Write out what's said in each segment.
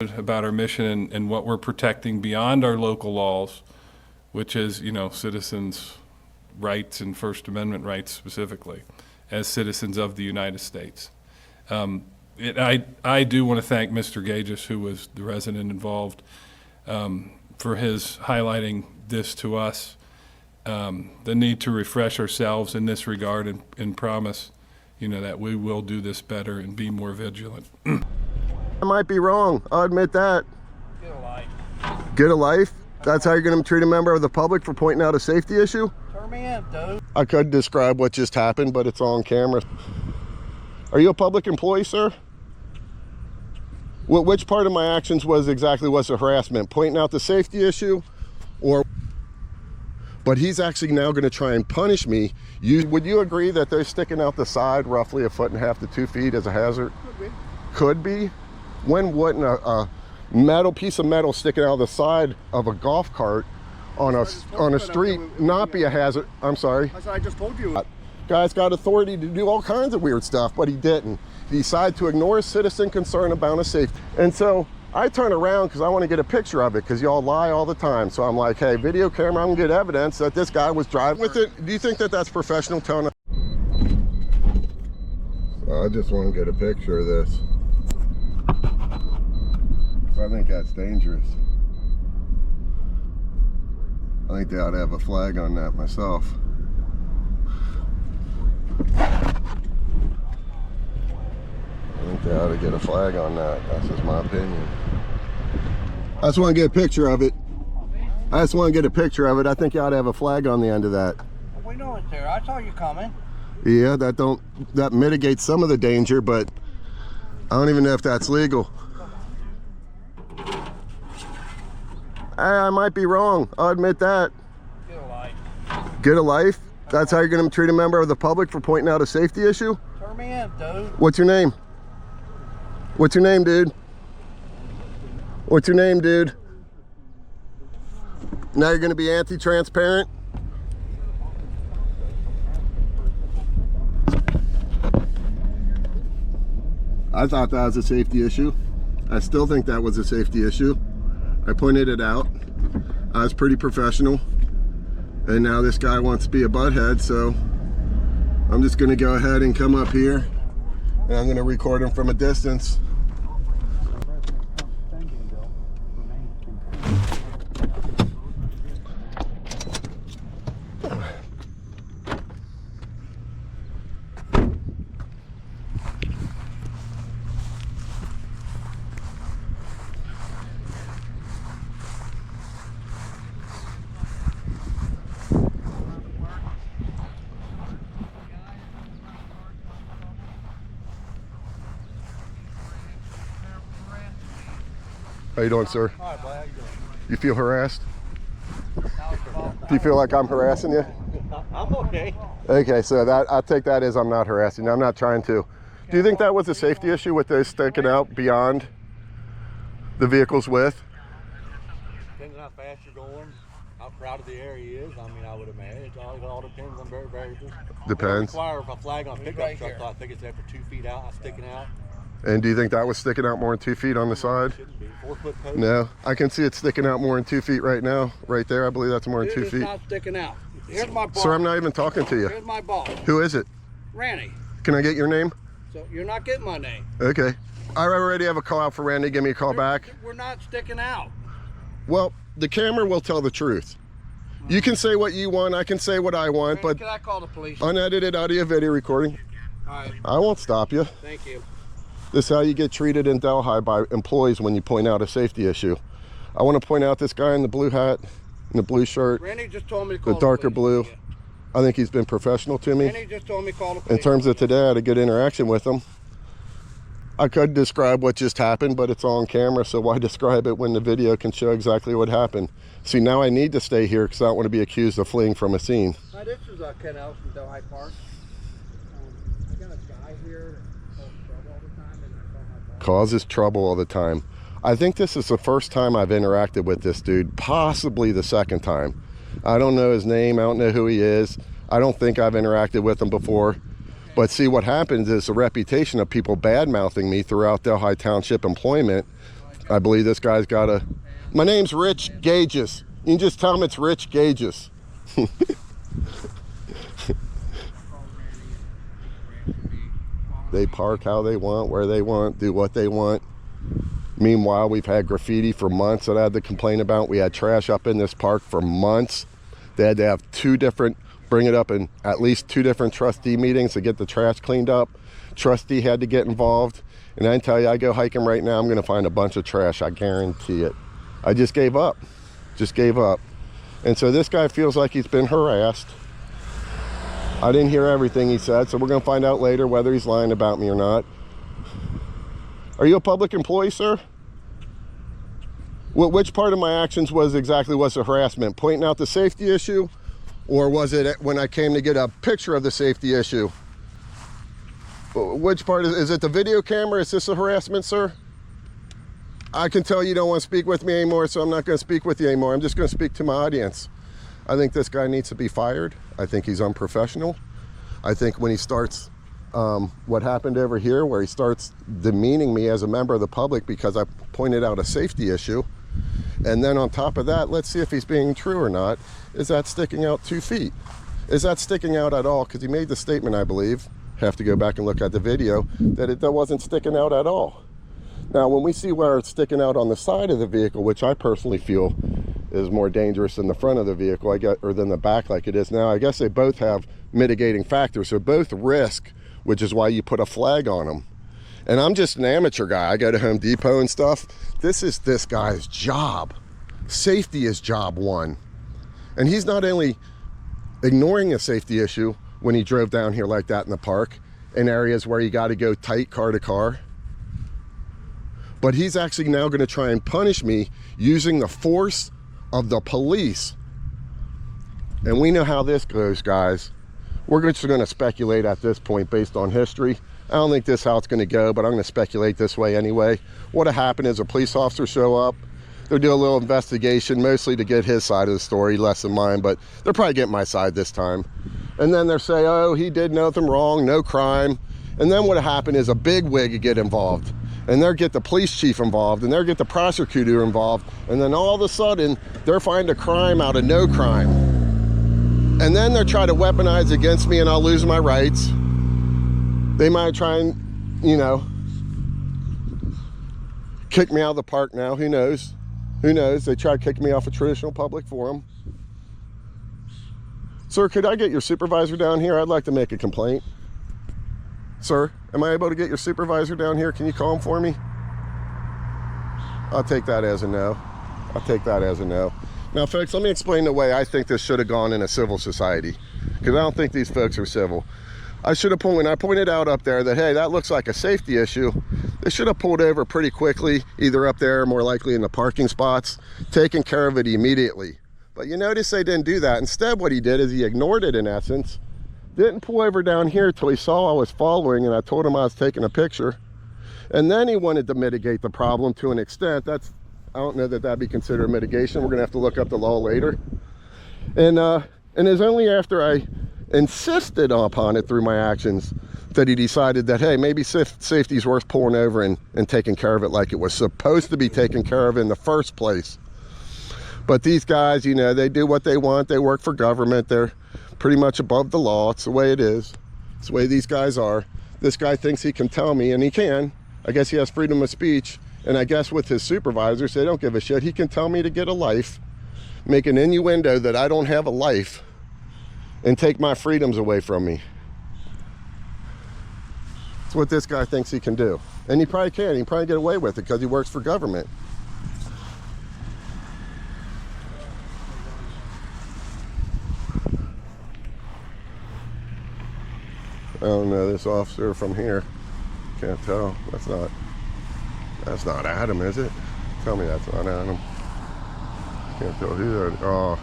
about our mission and what we're protecting beyond our local laws, which is, citizens' rights and First Amendment rights specifically, as citizens of the United States. I do want to thank Mr. Gagis, who was the resident involved, for his highlighting this to us, the need to refresh ourselves in this regard and promise, that we will do this better and be more vigilant. I might be wrong. I'll admit that. Get a life. Get a life? That's how you're going to treat a member of the public for pointing out a safety issue? Turn me in, dude. I could describe what just happened, but it's on camera. Are you a public employee, sir? Which part of my actions was the harassment? Pointing out the safety issue? But he's actually now going to try and punish me. Would you agree that they're sticking out the side roughly 1.5 feet to 2 feet as a hazard? Could be. Could be? When wouldn't a piece of metal sticking out of the side of a golf cart on a street not be a hazard? I'm sorry. I just told you. Guy's got authority to do all kinds of weird stuff, but he didn't. He decided to ignore citizen concern about a safety. And so I turn around because I want to get a picture of it, because y'all lie all the time. So I'm like, hey, video camera, I'm gonna get evidence that this guy was driving with it. Do you think that that's professional tone? I just want to get a picture of this. I think that's dangerous. I think they ought to have a flag on that myself. I think they ought to get a flag on that. That's just my opinion. I just want to get a picture of it. I think you ought to have a flag on the end of that. We know it's there. I saw you coming. Yeah, that mitigates some of the danger, but I don't even know if that's legal. I might be wrong. I'll admit that. Get a life. Get a life? That's how you're going to treat a member of the public for pointing out a safety issue? Turn me in, dude. What's your name? What's your name, dude? What's your name, dude? Now you're going to be anti-transparent? I thought that was a safety issue. I still think that was a safety issue. I pointed it out. I was pretty professional. And now this guy wants to be a butthead, so I'm just gonna go ahead and come up here and I'm gonna record him from a distance. How you doing, sir? All right, boy, how you doing? You feel harassed? Do you feel like I'm harassing you? I'm okay. Okay, so I take that as I'm not harassing you. I'm not trying to. Do you think that was a safety issue with those sticking out beyond the vehicle's width? Depends on how fast you're going, how crowded the area is. I mean, I would imagine it all depends on variables. Depends. They require a flag on a pickup truck, so I think it's after 2 feet out, sticking out. And do you think that was sticking out more than 2 feet on the side? Shouldn't be. 4-foot post. No, I can see it sticking out more than 2 feet right now. Right there, I believe that's more than 2 It's feet. not sticking out. Here's my boss. Sir, I'm not even talking to you. Here's my boss, Who is it? Randy. Can I get your name? So you're not getting my name. Okay. I already have a call out for Randy. Give me a call back. We're not sticking out. Well, the camera will tell the truth. You can say what you want. I can say what I want, but Can I call the police? unedited audio video recording. All right. I won't stop you. Thank you. This is how you get treated in Delhi by employees when you point out a safety issue. I want to point out this guy in the blue hat, in the blue shirt, Randy just told me to call the darker police. blue. I think he's been professional to me. Randy just told me to call the police. In terms of today, I had a good interaction with him. I could describe what just happened, but it's on camera, so why describe it when the video can show exactly what happened? See, now I need to stay here because I don't want to be accused of fleeing from a scene. Hi, this is Ken Ellis from Delhi Park. I got a guy here that causes trouble all the time, and I call my boss. Causes trouble all the time. I think this is the first time I've interacted with this dude, possibly the second time. I don't know his name, I don't know who he is. I don't think I've interacted with him before. But see, what happens is a reputation of people bad-mouthing me throughout Delhi Township employment I believe this guy's got a... My name's Rich Gages. You can just tell him it's Rich Gages. They park how they want, where they want, do what they want. Meanwhile, we've had graffiti for months that I had to complain about. We had trash up in this park for months. They had to have bring it up in at least 2 different trustee meetings to get the trash cleaned up. Trustee had to get involved. And I can tell you, I go hiking right now, I'm gonna find a bunch of trash, I guarantee it. I just gave up, And so this guy feels like he's been harassed. I didn't hear everything he said, so we're gonna find out later whether he's lying about me or not. Are you a public employee, sir? Which part of my actions was the harassment? Pointing out the safety issue? Or was it when I came to get a picture of the safety issue? Which part is it the video camera? Is this a harassment, sir? I can tell you don't want to speak with me anymore, so I'm not going to speak with you anymore. I'm just going to speak to my audience. I think this guy needs to be fired. I think he's unprofessional. I think when he starts what happened over here, where he starts demeaning me as a member of the public because I pointed out a safety issue, and then on top of that, let's see if he's being true or not. Is that sticking out 2 feet? Is that sticking out at all? Because he made the statement, I believe, have to go back and look at the video, that it wasn't sticking out at all. Now, when we see where it's sticking out on the side of the vehicle, which I personally feel is more dangerous than the front of the vehicle, or than the back like it is now, I guess they both have mitigating factors. So both risk, which is why you put a flag on them. And I'm just an amateur guy. I go to Home Depot and stuff. This is this guy's job. Safety is job 1. And he's not only ignoring a safety issue when he drove down here like that in the park, in areas where you got to go tight car to car, but he's actually now going to try and punish me using the force of the police. And we know how this goes, guys. We're just going to speculate at this point based on history. I don't think this is how it's going to go, but I'm going to speculate this way anyway. What'll happen is a police officer show up. They'll do a little investigation, mostly to get his side of the story, less than mine, but they'll probably get my side this time. And then they'll say, oh, he did nothing wrong, no crime. And then what'll happen is a big wig will get involved. And they'll get the police chief involved, and they'll get the prosecutor involved, and then all of a sudden, they'll find a crime out of no crime. And then they'll try to weaponize against me, and I'll lose my rights. They might try and, you know, kick me out of the park now, who knows? Who knows? They try to kick me off a traditional public forum. Sir, could I get your supervisor down here? I'd like to make a complaint. Sir, am I able to get your supervisor down here? Can you call him for me? I'll take that as a no. I'll take that as a no. Now, folks, let me explain the way I think this should have gone in a civil society, because I don't think these folks are civil. I should have when I pointed out up there that, hey, that looks like a safety issue, they should have pulled over pretty quickly, either up there or more likely in the parking spots, taken care of it immediately. But you notice they didn't do that. Instead, what he did is he ignored it in essence, didn't pull over down here till he saw I was following and I told him I was taking a picture. And then he wanted to mitigate the problem to an extent. I don't know that that'd be considered mitigation. We're gonna have to look up the law later. And it's only after I insisted upon it through my actions that he decided that, hey, maybe safety's worth pulling over and taking care of it like it was supposed to be taken care of in the first place. But these guys, you know, they do what they want. They work for government. They're pretty much above the law. It's the way it is. It's the way these guys are. This guy thinks he can tell me, and he can. I guess he has freedom of speech. And I guess with his supervisors, they don't give a shit. He can tell me to get a life, make an innuendo that I don't have a life, and take my freedoms away from me. That's what this guy thinks he can do. And he probably can. He can probably get away with it because he works for government. I don't know this officer from here. Can't tell. That's not Adam, is it? Tell me that's not Adam. Can't tell who that. Oh,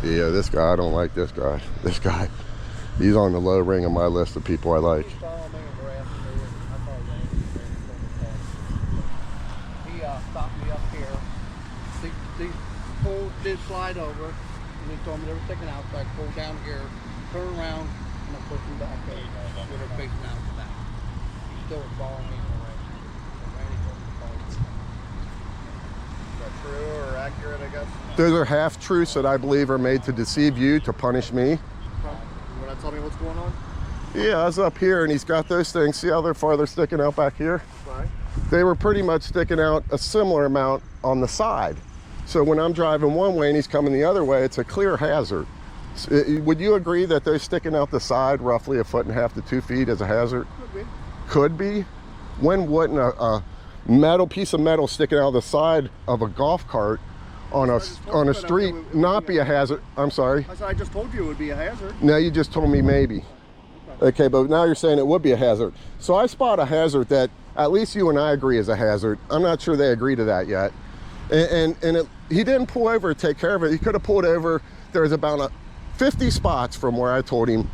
yeah, this guy, I don't like this guy. This guy, he's on the low ring of my list of people I like. He stopped me up here. These poles did slide over, and he told me they were taking out, so I pulled down here, turn around, and I pushed him back there with her facing out the back. He still was following me. accurate, I guess. Those are half-truths that I believe are made to deceive you, to punish me. You want to tell me what's going on? Yeah, I was up here and he's got those things. See how they're farther sticking out back here? Right. They were pretty much sticking out a similar amount on the side. So when I'm driving one way and he's coming the other way, it's a clear hazard. Would you agree that those sticking out the side roughly 1.5 to 2 feet is a hazard? Could be. Could be? When wouldn't a metal piece of metal sticking out of the side of a golf cart on a street not be a hazard? I'm sorry. I said I just told you it would be a hazard. No, you just told me maybe. Okay, but now you're saying it would be a hazard. So I spot a hazard that at least you and I agree is a hazard. I'm not sure they agree to that yet. He didn't pull over to take care of it. He could have pulled over. There's about 50 spots from where I told him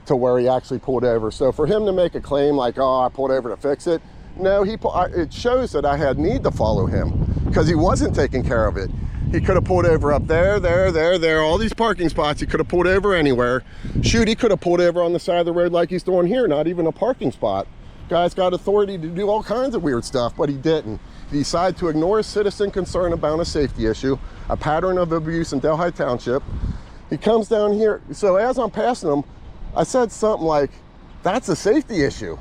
to where he actually pulled over. So for him to make a claim like, oh, I pulled over to fix it, no, it shows that I had need to follow him because he wasn't taking care of it. He could have pulled over up there, all these parking spots. He could have pulled over anywhere. Shoot, he could have pulled over on the side of the road like he's doing here, not even a parking spot. Guy's got authority to do all kinds of weird stuff, but he didn't. He decided to ignore citizen concern about a safety issue, a pattern of abuse in Delhi Township. He comes down here. So as I'm passing him, I said something like, that's a safety issue.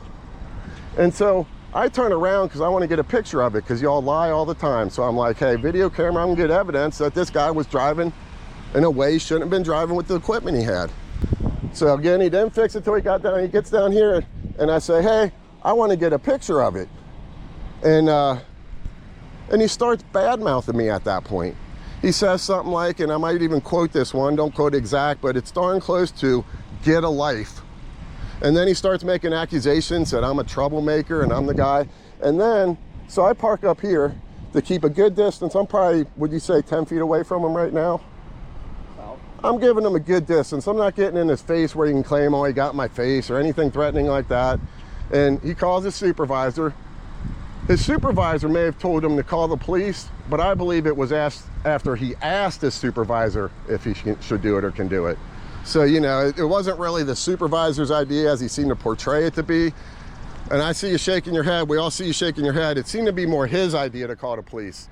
And so I turn around because I want to get a picture of it because y'all lie all the time. So I'm like, hey, video camera, I'm gonna get evidence that this guy was driving in a way he shouldn't have been driving with the equipment he had. So again, he didn't fix it till he got down. He gets down here and I say, hey, I want to get a picture of it. And he starts bad-mouthing me at that point. He says something like, and I might even quote this one, don't quote exact, but it's darn close to, get a life. And then he starts making accusations that I'm a troublemaker and I'm the guy. And then, so I park up here to keep a good distance. I'm probably, would you say 10 feet away from him right now? I'm giving him a good distance. I'm not getting in his face where he can claim, oh, he got in my face or anything threatening like that. And he calls his supervisor. His supervisor may have told him to call the police, but I believe it was after he asked his supervisor if he should do it or can do it. So, you know, it wasn't really the supervisor's idea as he seemed to portray it to be. And I see you shaking your head. We all see you shaking your head. It seemed to be more his idea to call the police.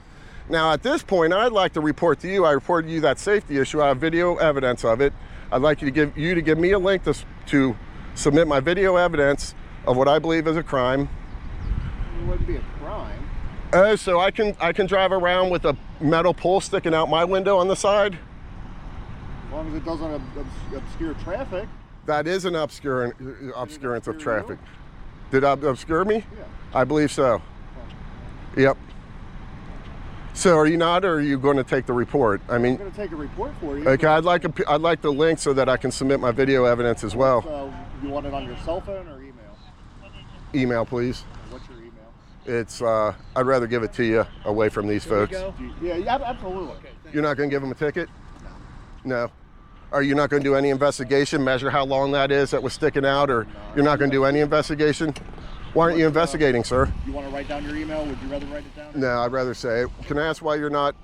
Now, at this point, I'd like to report to you. I reported to you that safety issue. I have video evidence of it. I'd like you to give me a link to submit my video evidence of what I believe is a crime. It wouldn't be a crime. Oh, so I can drive around with a metal pole sticking out my window on the side? As long as it doesn't obscure traffic. That is an obscurance of traffic. Did it obscure me? Yeah. I believe so. Yep. So are you not, or are you going to take the report? I mean, I'm going to take a report for you. okay, I'd like the link so that I can submit my video evidence as well. So you want it on your cell phone or email? Email, please. What's your email? It's I'd rather give it to you away from these folks. Yeah, absolutely. Okay, You're not going to give them a ticket? No. Are you not going to do any investigation, measure how long that is that was sticking out, or you're not going to do any investigation? Why aren't you investigating, sir? You want to write down your email? Would you rather write it down? No, I'd rather say it. Can I ask why you're not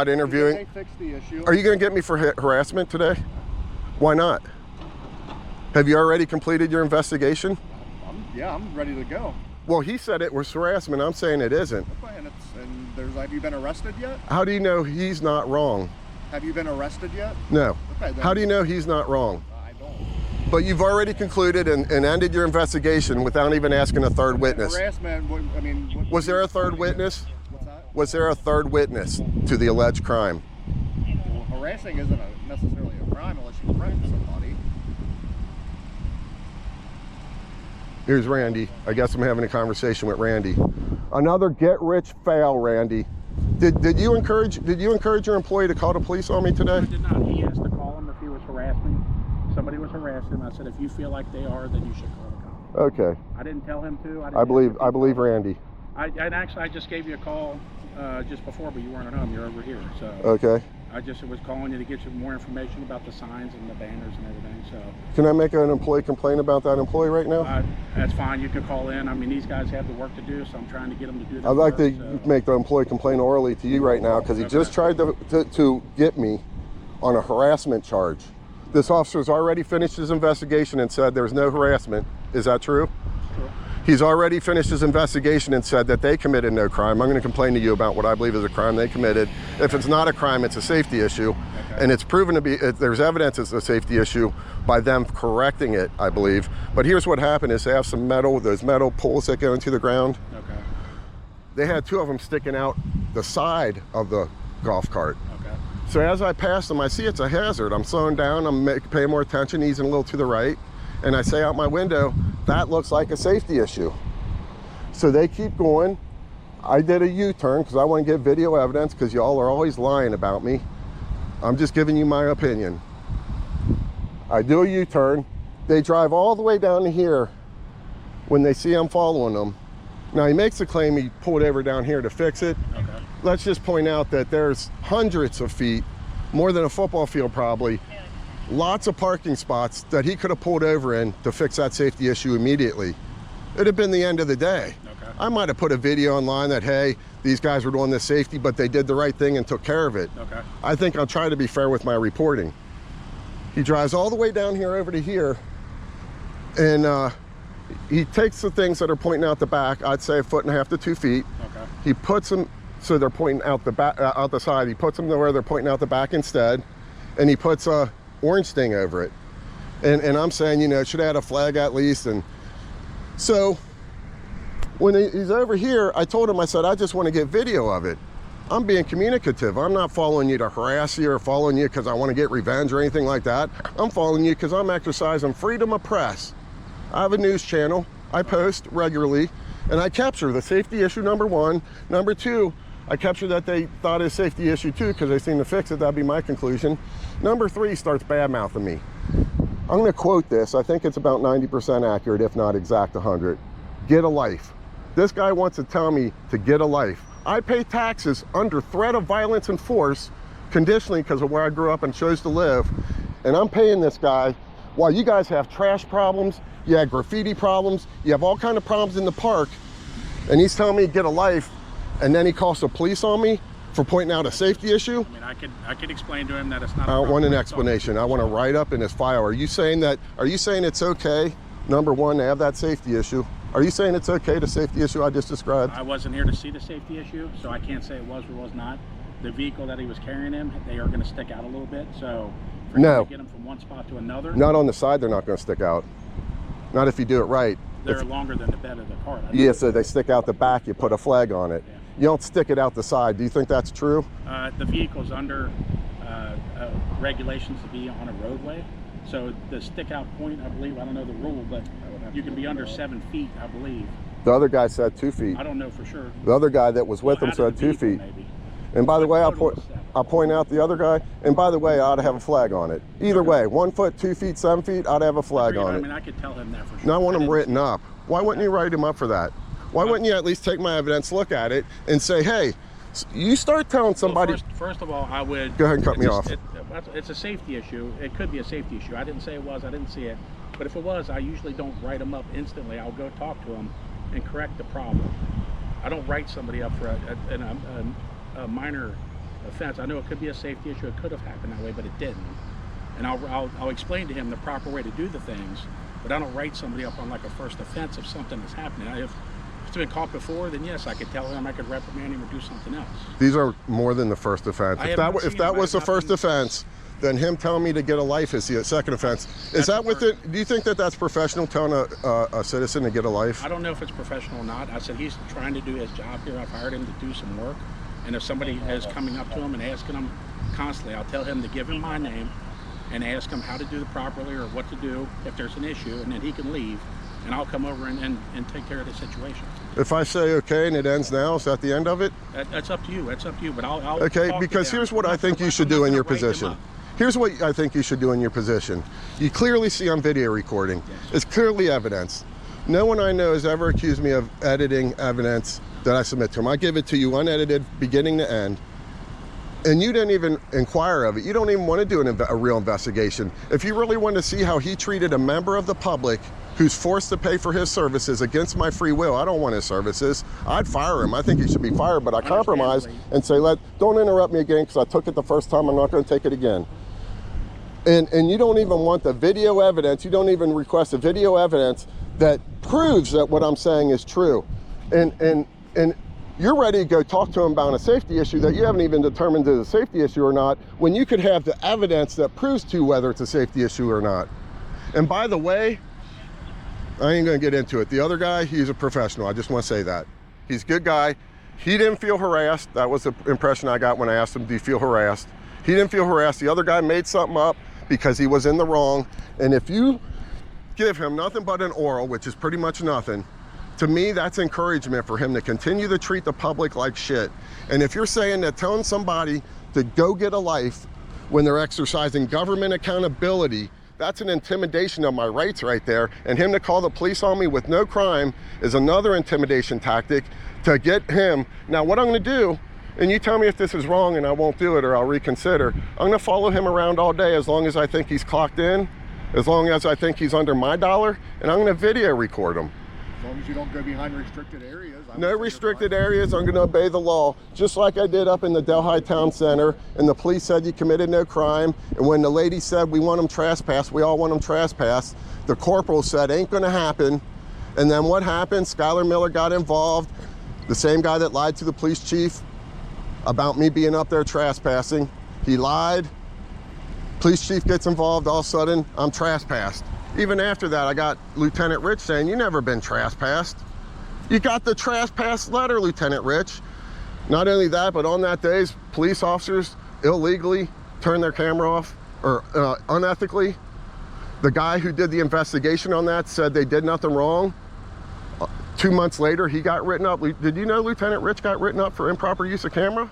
interviewing? They fix the issue. Are you going to get me for harassment today? Why not? Have you already completed your investigation? I'm ready to go. Well, he said it was harassment. I'm saying it isn't. Okay, have you been arrested yet? How do you know he's not wrong? Have you been arrested yet? No. Okay, then. How do you know he's not wrong? I don't. But you've already concluded and ended your investigation without even asking a third witness. Harassment, I mean... Was there a third witness? What's that? Was there a third witness to the alleged crime? Well, harassing isn't necessarily a crime unless you threaten somebody. Here's Randy. I guess I'm having a conversation with Randy. Another get rich fail, Randy. Did you encourage your employee to call the police on me today? I did not. He asked to call him if he was harassing. Somebody was harassing him. I said, if you feel like they are, then you should call the cops. Okay. I didn't tell him to. I believe Randy. I just gave you a call just before, but you weren't at home. You're over here. So Okay. I just was calling you to get you more information about the signs and the banners and everything. So Can I make an employee complaint about that employee right now? that's fine. You could call in. I mean, these guys have the work to do, so I'm trying to get them to do that. I'd like to make the employee complaint orally to you right now because he just tried to get me on a harassment charge. This officer's already finished his investigation and said there's no harassment. Is that true? True. He's already finished his investigation and said that they committed no crime. I'm going to complain to you about what I believe is a crime they committed. If it's not a crime, it's a safety issue. And it's proven to be, there's evidence it's a safety issue by them correcting it, I believe. But here's what happened is they have some metal, those metal poles that go into the ground. Okay. They had 2 of them sticking out the side of the golf cart. Okay. So as I pass them, I see it's a hazard. I'm slowing down, I'm paying more attention, easing a little to the right. And I say out my window, that looks like a safety issue. So they keep going. I did a U-turn because I want to get video evidence because y'all are always lying about me. I'm just giving you my opinion. I do a U-turn. They drive all the way down to here when they see I'm following them. Now he makes the claim he pulled over down here to fix it. Okay. Let's just point out that there's hundreds of feet, more than a football field probably, lots of parking spots that he could have pulled over in to fix that safety issue immediately. It'd have been the end of the day. Okay. I might have put a video online that, hey, these guys were doing this safety, but they did the right thing and took care of it. Okay. I think I'll try to be fair with my reporting. He drives all the way down here over to here, and he takes the things that are pointing out the back, I'd say 1.5 feet to 2 feet. Okay. He puts them so they're pointing out the back, out the side. He puts them to where they're pointing out the back instead, and he puts a orange thing over it. And I'm saying, you know, it should add a flag at least. And so when he's over here, I told him, I said, I just want to get video of it. I'm being communicative. I'm not following you to harass you or following you because I want to get revenge or anything like that. I'm following you because I'm exercising freedom of press. I have a news channel. I post regularly, and I capture the safety issue, number 1. Number 2, I capture that they thought it was a safety issue too because they seem to fix it. That'd be my conclusion. Number 3 starts bad-mouthing me. I'm going to quote this. I think it's about 90% accurate, if not exact 100. Get a life. This guy wants to tell me to get a life. I pay taxes under threat of violence and force, conditionally because of where I grew up and chose to live. And I'm paying this guy while you guys have trash problems, you have graffiti problems, you have all kinds of problems in the park. And he's telling me to get a life, and then he calls the police on me for pointing out a safety issue. I mean, I could explain to him that it's not. I don't want an explanation. I want to write up in his file. Are you saying it's okay, number 1, to have that safety issue? Are you saying it's okay, the safety issue I just described? I wasn't here to see the safety issue, so I can't say it was or was not. The vehicle that he was carrying him, they are going to stick out a little bit. So for him to get him from one spot to another. Not on the side, they're not going to stick out. Not if you do it right. They're longer than the bed of the cart. Yeah, so they stick out the back, you put a flag on it. Yeah. You don't stick it out the side. Do you think that's true? The vehicle's under regulations to be on a roadway. So the stick out point, I believe, I don't know the rule, but you can be under 7 feet, I believe. The other guy said 2 feet. I don't know for sure. The other guy that was with him said 2 feet. Maybe. And by the way, Total was 7. I'll point out the other guy. And by the way, I ought to have a flag on it. Either way, 1 foot, 2 feet, 7 feet, I'd have a flag on I it. mean, I could tell him that for sure. No, I want him didn't written see it. up. Why wouldn't you write him up for that? Why wouldn't you at least take my evidence, look at it, and say, hey, you start telling somebody. Well, first of all, I would. Go ahead and cut me off. It's a safety issue. It could be a safety issue. I didn't say it was. I didn't see it. But if it was, I usually don't write them up instantly. I'll go talk to them and correct the problem. I don't write somebody up for a minor offense. I know it could be a safety issue. It could have happened that way, but it didn't. And I'll explain to him the proper way to do the things. But I don't write somebody up on like a first offense if something is happening. If it's been caught before, then yes, I could tell him, I could reprimand him or do something else. These are more than the first offense. If that was the first offense, then him telling me to get a life is the second offense. Is that within? Do you think that that's professional, telling a citizen to get a life? I don't know if it's professional or not. I said he's trying to do his job here. I've hired him to do some work. And if somebody is coming up to him and asking him constantly, I'll tell him to give him my name and ask him how to do it properly or what to do if there's an issue, and then he can leave. And I'll come over and take care of the situation. If I say okay and it ends now, is that the end of it? That's up to you. That's up to you. But I'll okay, talk because to them. here's what I think you I'm should not do in gonna your write them position. up. Here's what I think you should do in your position. You clearly see on video recording. Yes. It's clearly evidence. No one I know has ever accused me of editing evidence that I submit to them. I give it to you unedited, beginning to end. And you didn't even inquire of it. You don't even want to do a real investigation. If you really want to see how he treated a member of the public who's forced to pay for his services against my free will, I don't want his services, I'd fire him. I think he should be fired, but I compromise and say, don't interrupt me again because I took it the first time, I'm not going to take it again. And you don't even want the video evidence, you don't even request the video evidence that proves that what I'm saying is true. And you're ready to go talk to him about a safety issue that you haven't even determined is a safety issue or not, when you could have the evidence that proves to you whether it's a safety issue or not. And by the way, I ain't gonna get into it. The other guy, he's a professional. I just wanna say that. He's a good guy. He didn't feel harassed. That was the impression I got when I asked him, do you feel harassed? He didn't feel harassed. The other guy made something up because he was in the wrong. And if you give him nothing but an oral, which is pretty much nothing, to me, that's encouragement for him to continue to treat the public like shit. And if you're saying that telling somebody to go get a life when they're exercising government accountability, that's an intimidation of my rights right there. And him to call the police on me with no crime is another intimidation tactic to get him. Now, what I'm gonna do, and you tell me if this is wrong and I won't do it or I'll reconsider, I'm gonna follow him around all day as long as I think he's clocked in, as long as I think he's under my dollar, and I'm gonna video record him. As long as you don't go behind restricted areas. No restricted areas, I'm gonna obey the law, just like I did up in the Delhi Town Center, and the police said you committed no crime, and when the lady said we want them trespassed, we all want them trespassed, the corporal said ain't gonna happen, and then what happened? Skylar Miller got involved, the same guy that lied to the police chief about me being up there trespassing. He lied, police chief gets involved, all of a sudden I'm trespassed. Even after that, I got Lieutenant Rich saying, you never been trespassed. You got the trespass letter, Lieutenant Rich. Not only that, but on that day, police officers illegally turned their camera off, or unethically. The guy who did the investigation on that said they did nothing wrong. 2 months later, he got written up. Did you know Lieutenant Rich got written up for improper use of camera?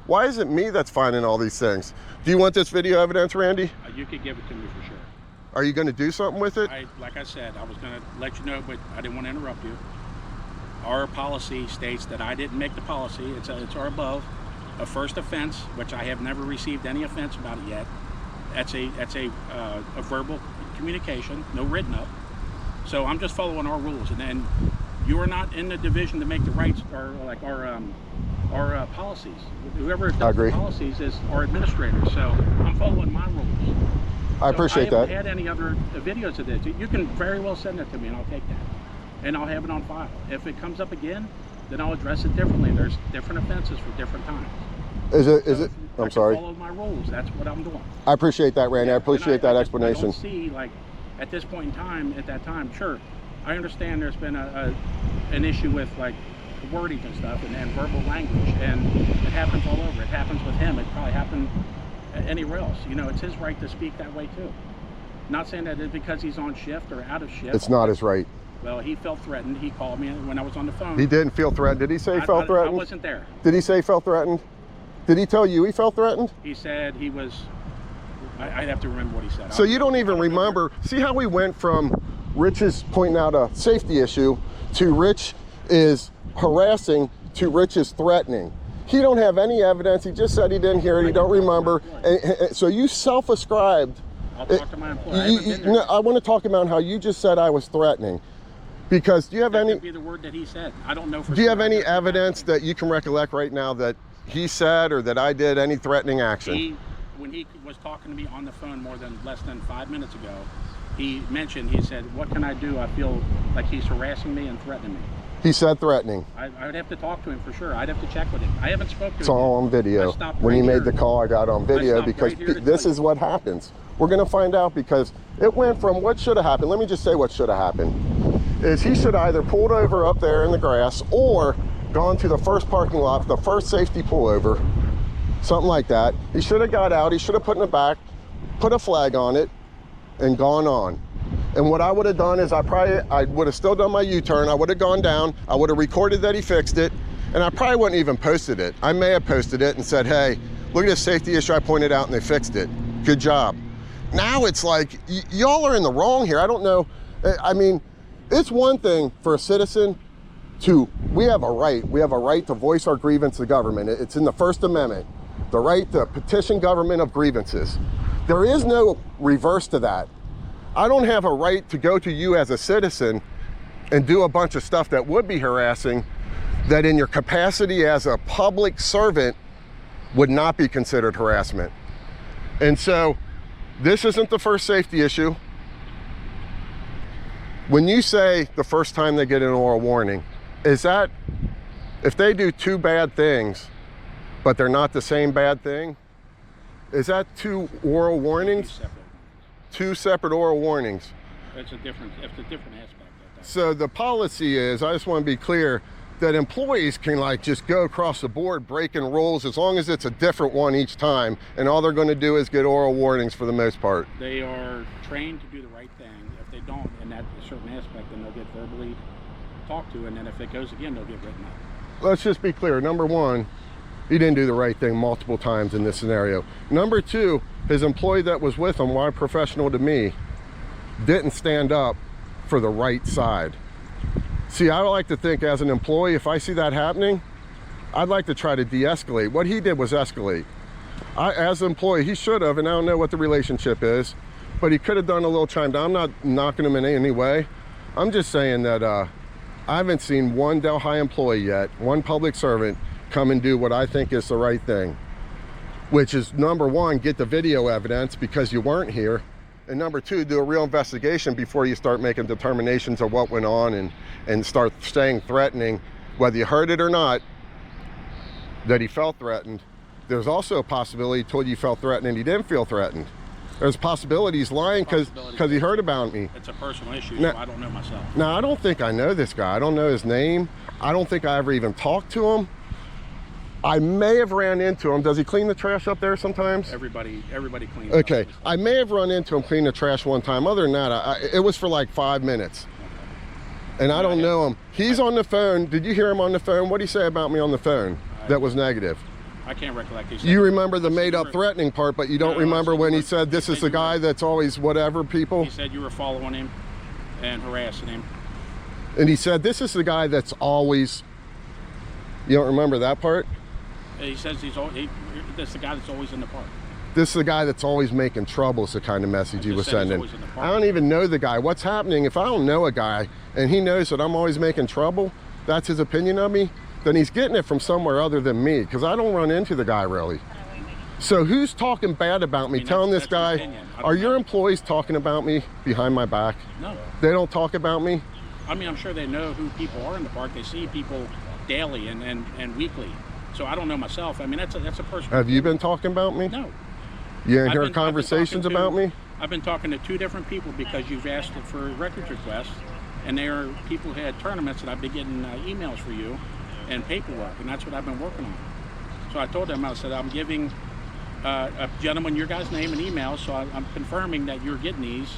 Why is it me that's finding all these things? Do you want this video evidence, Randy? You could give it to me for sure. Are you gonna do something with it? Like I said, I was gonna let you know, but I didn't want to interrupt you. Our policy states that I didn't make the policy. It's our above. A first offense, which I have never received any offense about it yet. That's a verbal communication, no written up. So I'm just following our rules, and then you are not in the division to make the rights or like our policies. Whoever does the policies is our administrator. So I'm following my rules. I appreciate that. I haven't had any other videos of this. You can very well send it to me and I'll take that. And I'll have it on file. If it comes up again, then I'll address it differently. There's different offenses for different times. Is it? I'm sorry. Follow my rules. That's what I'm doing. I appreciate that, Randy. I appreciate that explanation. I don't see, like, at this point in time, at that time, sure, I understand there's been an issue with, like, wording and stuff and verbal language, and it happens all over. It happens with him. It probably happened anywhere else. You know, it's his right to speak that way too. Not saying that it's because he's on shift or out of shift. It's not his right. Well, he felt threatened. He called me when I was on the phone. He didn't feel threatened. Did he say he felt threatened? I wasn't there. Did he say he felt threatened? Did he tell you he felt threatened? He said he was, I'd have to remember what he said. So you don't even remember. See how we went from Rich is pointing out a safety issue to Rich is harassing to Rich is threatening. He don't have any evidence. He just said he didn't hear it. He don't remember. And so you self-ascribed. I'll talk to my employer. I want to talk about how you just said I was threatening. Because do you have that any? Could be the word that he said. I don't know for Do you sure. have any evidence that you can recollect right now that he said or that I did any threatening action? When he was talking to me on the phone less than 5 minutes ago, he said, what can I do? I feel like he's harassing me and threatening me. He said threatening. I would have to talk to him for sure. I'd have to check with him. I haven't spoken to him. It's all on video. When he made the call, I got on video because this is what happens. We're going to find out because it went from what should have happened. Let me just say what should have happened. Is he should either pulled over up there in the grass or gone to the first parking lot, the first safety pullover, something like that. He should have got out. He should have put in the back, put a flag on it, and gone on. And what I would have done is I would have still done my U-turn. I would have gone down. I would have recorded that he fixed it, and I probably wouldn't even posted it. I may have posted it and said, hey, look at this safety issue I pointed out and they fixed it. Good job. Now it's like, y'all are in the wrong here. I don't know. I mean, it's one thing for a citizen we have a right to voice our grievance to government. It's in the First Amendment, the right to petition government of grievances. There is no reverse to that. I don't have a right to go to you as a citizen and do a bunch of stuff that would be harassing, that in your capacity as a public servant would not be considered harassment. And so this isn't the first safety issue. When you say the first time they get an oral warning, is that if they do two bad things, but they're not the same bad thing, is that two oral warnings? Two separate oral warnings. It's a different aspect of that. So the policy is, I just want to be clear, that employees can like just go across the board breaking rules as long as it's a different one each time, and all they're going to do is get oral warnings for the most part. They are trained to do the right thing. If they don't in that certain aspect, then they'll get verbally talked to, and then if it goes again, they'll get written up. Let's just be clear. Number one, he didn't do the right thing multiple times in this scenario. Number two, his employee that was with him, why professional to me, didn't stand up for the right side. See, I like to think as an employee, if I see that happening, I'd like to try to de-escalate. What he did was escalate. As an employee, he should have, and I don't know what the relationship is, but he could have done a little chime down. I'm not knocking him in any way. I'm just saying that I haven't seen one Delhi employee yet, one public servant, come and do what I think is the right thing, which is number one, get the video evidence because you weren't here, and number two, do a real investigation before you start making determinations of what went on and start saying threatening, whether you heard it or not, that he felt threatened. There's also a possibility he told you he felt threatened and he didn't feel threatened. There's possibility he's lying because he heard about me. It's a personal issue, Now, so I don't know myself. Now, I don't think I know this guy. I don't know his name. I don't think I ever even talked to him. I may have ran into him. Does he clean the trash up there sometimes? Everybody cleans Okay, up. I may have run into him cleaning the trash one time. Other than that, it was for like 5 minutes. And I don't know him. He's on the phone. Did you hear him on the phone? What did he say about me on the phone that was negative? I can't recollect. He said, You remember the made up threatening part, but you don't No, remember he when he said said this you is the were- guy that's always whatever people? He said you were following him and harassing him. And he said this is the guy that's always, you don't remember that part? He says that's the guy that's always in the park. This is the guy that's always making trouble is the kind of message he just was said he's sending. always in the park. I don't even know the guy. What's happening, if I don't know a guy and he knows that I'm always making trouble, that's his opinion of me, then he's getting it from somewhere other than me, because I don't run into the guy really. So who's talking bad about me, I mean, telling this that's your guy, opinion. I don't are your know. employees talking about me behind my back? No. They don't talk about me? I mean, I'm sure they know who people are in the park. They see people daily and weekly. So I don't know myself. I mean, that's a personal. Have you been talking about me? No. You didn't I've hear been conversations talking to- about me? I've been talking to 2 different people because you've asked for records requests, and they are people who had tournaments, and I've been getting emails for you and paperwork, and that's what I've been working on. So I told them, I said, I'm giving a gentleman your guy's name and email, so I'm confirming that you're getting these,